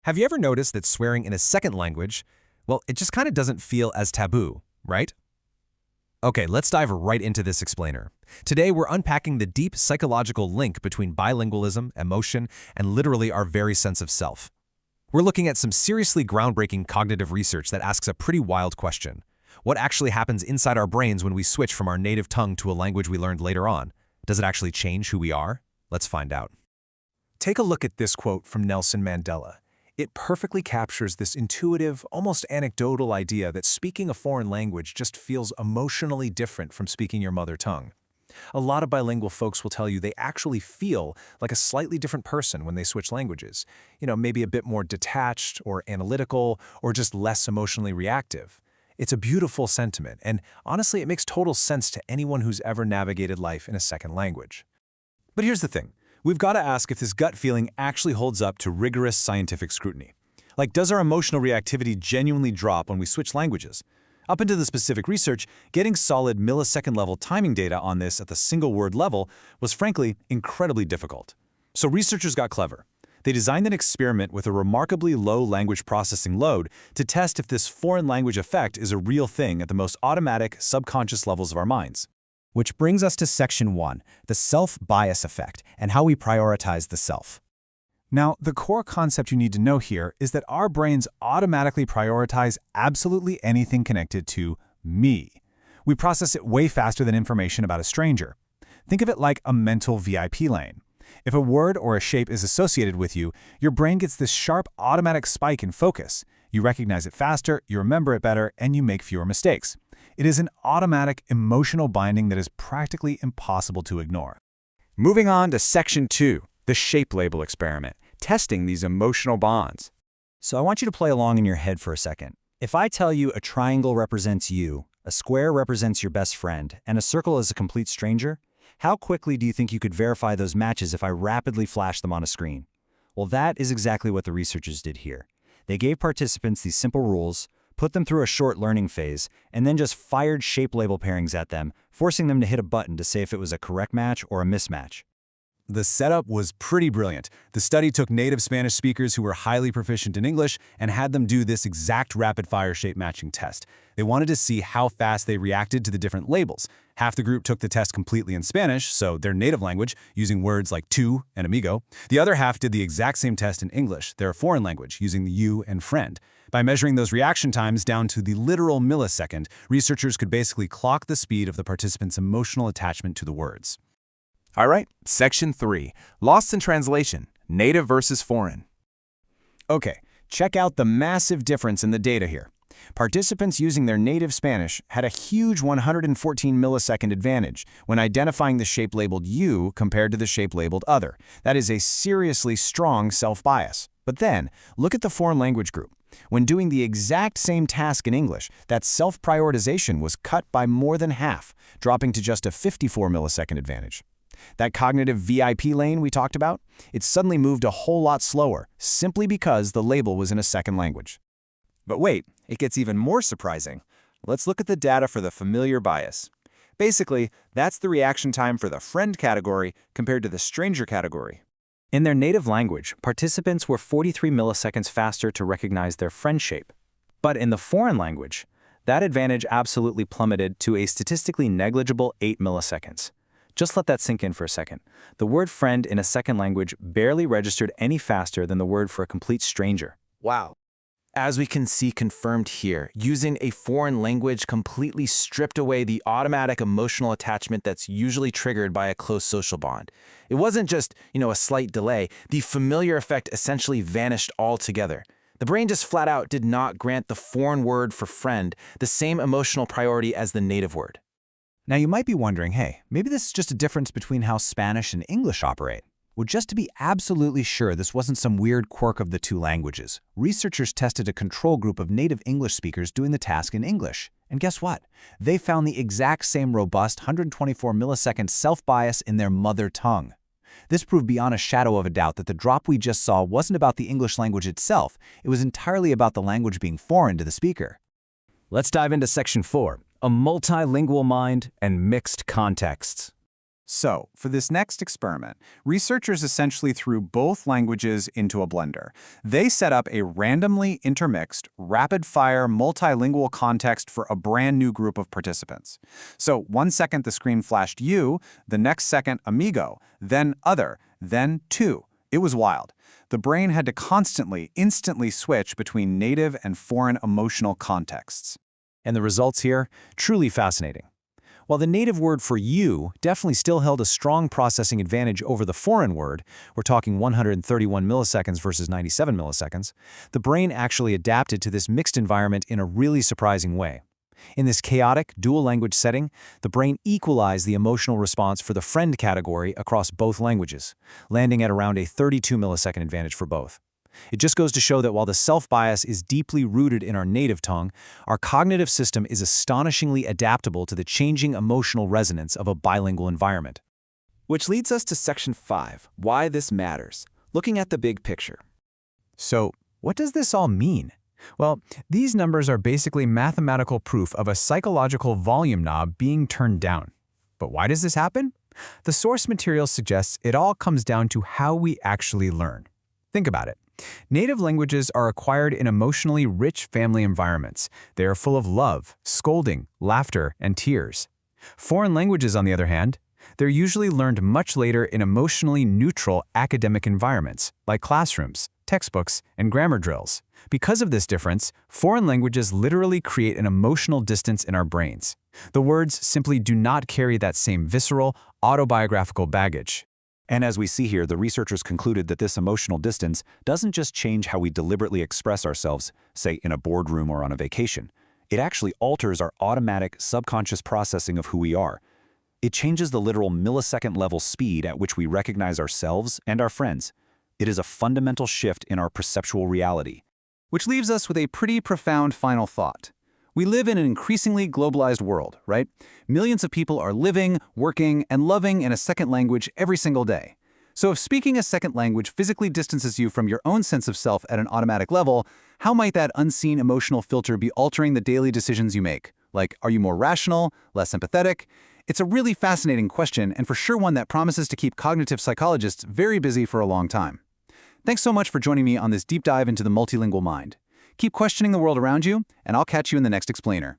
Have you ever noticed that swearing in a second language, well, it just kind of doesn't feel as taboo, right? Okay, let's dive right into this explainer. Today, we're unpacking the deep psychological link between bilingualism, emotion, and literally our very sense of self. We're looking at some seriously groundbreaking cognitive research that asks a pretty wild question. What actually happens inside our brains when we switch from our native tongue to a language we learned later on? Does it actually change who we are? Let's find out. Take a look at this quote from Nelson Mandela. It perfectly captures this intuitive, almost anecdotal idea that speaking a foreign language just feels emotionally different from speaking your mother tongue. A lot of bilingual folks will tell you they actually feel like a slightly different person when they switch languages. Maybe a bit more detached or analytical or just less emotionally reactive. It's a beautiful sentiment, and honestly, it makes total sense to anyone who's ever navigated life in a second language. But here's the thing. We've got to ask if this gut feeling actually holds up to rigorous scientific scrutiny. Like, does our emotional reactivity genuinely drop when we switch languages? Up into the specific research, getting solid millisecond-level timing data on this at the single-word level was frankly incredibly difficult. So researchers got clever. They designed an experiment with a remarkably low language processing load to test if this foreign language effect is a real thing at the most automatic, subconscious levels of our minds. Which brings us to Section 1, the self-bias effect, and how we prioritize the self. Now, the core concept you need to know here is that our brains automatically prioritize absolutely anything connected to me. We process it way faster than information about a stranger. Think of it like a mental VIP lane. If a word or a shape is associated with you, your brain gets this sharp automatic spike in focus. You recognize it faster, you remember it better, and you make fewer mistakes. It is an automatic emotional binding that is practically impossible to ignore. Moving on to Section 2, the shape label experiment, testing these emotional bonds. So I want you to play along in your head for a second. If I tell you a triangle represents you, a square represents your best friend, and a circle is a complete stranger, how quickly do you think you could verify those matches if I rapidly flash them on a screen? Well, that is exactly what the researchers did here. They gave participants these simple rules, put them through a short learning phase, and then just fired shape label pairings at them, forcing them to hit a button to say if it was a correct match or a mismatch. The setup was pretty brilliant. The study took native Spanish speakers who were highly proficient in English and had them do this exact rapid-fire shape matching test. They wanted to see how fast they reacted to the different labels. Half the group took the test completely in Spanish, so their native language, using words like tú and amigo. The other half did the exact same test in English, their foreign language, using the you and friend. By measuring those reaction times down to the literal millisecond, researchers could basically clock the speed of the participants' emotional attachment to the words. All right, Section 3, Lost in Translation, Native versus Foreign. Okay, check out the massive difference in the data here. Participants using their native Spanish had a huge 114 millisecond advantage when identifying the shape labeled you compared to the shape labeled other. That is a seriously strong self-bias. But then, look at the foreign language group. When doing the exact same task in English, that self-prioritization was cut by more than half, dropping to just a 54 millisecond advantage. That cognitive VIP lane we talked about, it suddenly moved a whole lot slower, simply because the label was in a second language. But wait, it gets even more surprising. Let's look at the data for the familiar bias. Basically, that's the reaction time for the friend category compared to the stranger category. In their native language, participants were 43 milliseconds faster to recognize their friend shape. But in the foreign language, that advantage absolutely plummeted to a statistically negligible 8 milliseconds. Just let that sink in for a second. The word friend in a second language barely registered any faster than the word for a complete stranger. Wow. As we can see confirmed here, using a foreign language completely stripped away the automatic emotional attachment that's usually triggered by a close social bond. It wasn't just, a slight delay. The familiar effect essentially vanished altogether. The brain just flat out did not grant the foreign word for friend the same emotional priority as the native word. Now you might be wondering, hey, maybe this is just a difference between how Spanish and English operate. Well, just to be absolutely sure this wasn't some weird quirk of the two languages, researchers tested a control group of native English speakers doing the task in English. And guess what? They found the exact same robust 124 millisecond self-bias in their mother tongue. This proved beyond a shadow of a doubt that the drop we just saw wasn't about the English language itself, it was entirely about the language being foreign to the speaker. Let's dive into Section 4, a multilingual mind and mixed contexts. So, for this next experiment, researchers essentially threw both languages into a blender. They set up a randomly intermixed, rapid-fire, multilingual context for a brand new group of participants. So, 1 second the screen flashed you, the next second amigo, then other, then two. It was wild. The brain had to instantly switch between native and foreign emotional contexts. And the results here, truly fascinating. While the native word for you definitely still held a strong processing advantage over the foreign word, we're talking 131 milliseconds versus 97 milliseconds, the brain actually adapted to this mixed environment in a really surprising way. In this chaotic, dual-language setting, the brain equalized the emotional response for the friend category across both languages, landing at around a 32 millisecond advantage for both. It just goes to show that while the self-bias is deeply rooted in our native tongue, our cognitive system is astonishingly adaptable to the changing emotional resonance of a bilingual environment. Which leads us to Section 5, why this matters, looking at the big picture. So, what does this all mean? Well, these numbers are basically mathematical proof of a psychological volume knob being turned down. But why does this happen? The source material suggests it all comes down to how we actually learn. Think about it. Native languages are acquired in emotionally rich family environments. They are full of love, scolding, laughter, and tears. Foreign languages, on the other hand, they're usually learned much later in emotionally neutral academic environments, like classrooms, textbooks, and grammar drills. Because of this difference, foreign languages literally create an emotional distance in our brains. The words simply do not carry that same visceral, autobiographical baggage. And as we see here, the researchers concluded that this emotional distance doesn't just change how we deliberately express ourselves, say in a boardroom or on a vacation. It actually alters our automatic, subconscious processing of who we are. It changes the literal millisecond-level speed at which we recognize ourselves and our friends. It is a fundamental shift in our perceptual reality. Which leaves us with a pretty profound final thought. We live in an increasingly globalized world, right? Millions of people are living, working, and loving in a second language every single day. So if speaking a second language physically distances you from your own sense of self at an automatic level, how might that unseen emotional filter be altering the daily decisions you make? Like, are you more rational, less empathetic? It's a really fascinating question, and for sure one that promises to keep cognitive psychologists very busy for a long time. Thanks so much for joining me on this deep dive into the multilingual mind. Keep questioning the world around you, and I'll catch you in the next explainer.